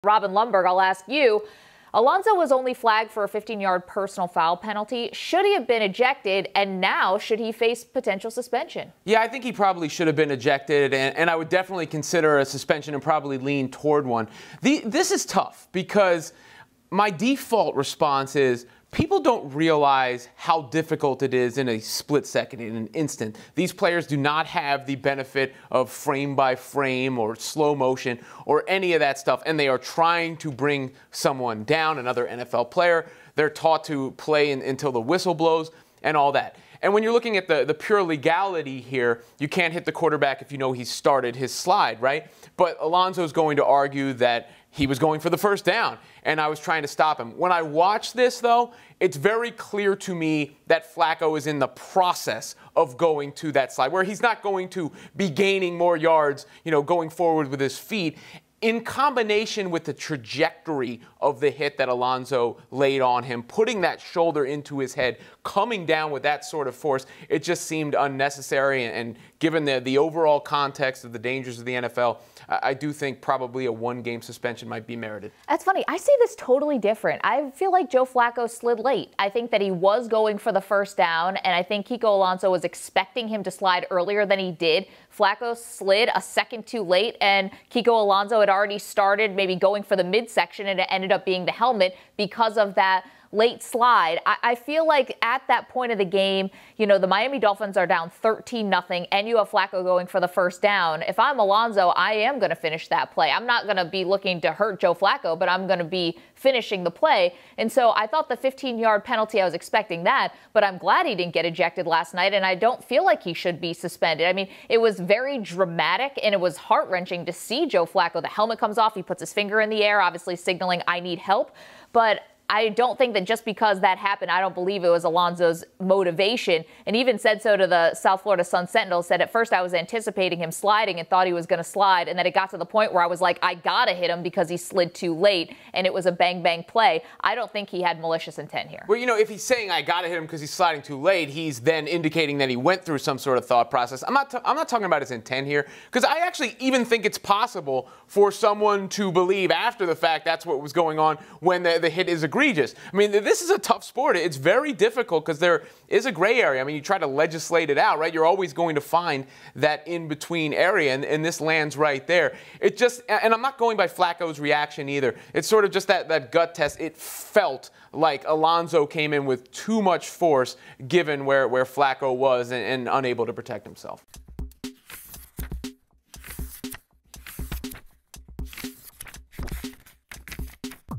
Robin Lundberg, I'll ask you. Alonso was only flagged for a 15-yard personal foul penalty. Should he have been ejected, and now should he face potential suspension? Yeah, I think he probably should have been ejected, and I would definitely consider a suspension and probably lean toward one. This is tough because my default response is people don't realize how difficult it is in a split second, in an instant. These players do not have the benefit of frame by frame or slow motion or any of that stuff, and they are trying to bring someone down, another NFL player. They're taught to play until the whistle blows and all that. And when you're looking at the pure legality here, you can't hit the quarterback if you know he started his slide, right? But Alonso's going to argue that he was going for the first down, and I was trying to stop him. When I watch this, though, it's very clear to me that Flacco is in the process of going to that slide, where he's not going to be gaining more yards, going forward with his feet. In combination with the trajectory of the hit that Alonso laid on him, putting that shoulder into his head, coming down with that sort of force, it just seemed unnecessary. And given the overall context of the dangers of the NFL, I do think probably a one-game suspension might be merited. That's funny. I see this totally different. I feel like Joe Flacco slid late. I think that he was going for the first down, and I think Kiko Alonso was expecting him to slide earlier than he did. Flacco slid a second too late, and Kiko Alonso had already started maybe going for the midsection, and it ended up being the helmet because of that late slide. I feel like at that point of the game, the Miami Dolphins are down 13-0, and you have Flacco going for the first down. If I'm Alonso, I am going to finish that play. I'm not going to be looking to hurt Joe Flacco, but I'm going to be finishing the play. And so I thought the 15-yard penalty, I was expecting that, but I'm glad he didn't get ejected last night, and I don't feel like he should be suspended. I mean, it was very dramatic, and it was heart-wrenching to see Joe Flacco. The helmet comes off, he puts his finger in the air, obviously signaling, I need help. But I don't think that just because that happened, I don't believe it was Alonso's motivation. And even said so to the South Florida Sun-Sentinel, said at first I was anticipating him sliding and thought he was going to slide. And then it got to the point where I was like, I got to hit him because he slid too late. And it was a bang-bang play. I don't think he had malicious intent here. Well, if he's saying I got to hit him because he's sliding too late, he's then indicating that he went through some sort of thought process. I'm not talking about his intent here, because I actually even think it's possible for someone to believe after the fact that's what was going on when the hit is egregious. I mean, this is a tough sport. It's very difficult because there is a gray area. I mean, you try to legislate it out, right? You're always going to find that in-between area, and this lands right there. It just, and I'm not going by Flacco's reaction either. It's sort of just that gut test. It felt like Alonso came in with too much force given where Flacco was and unable to protect himself.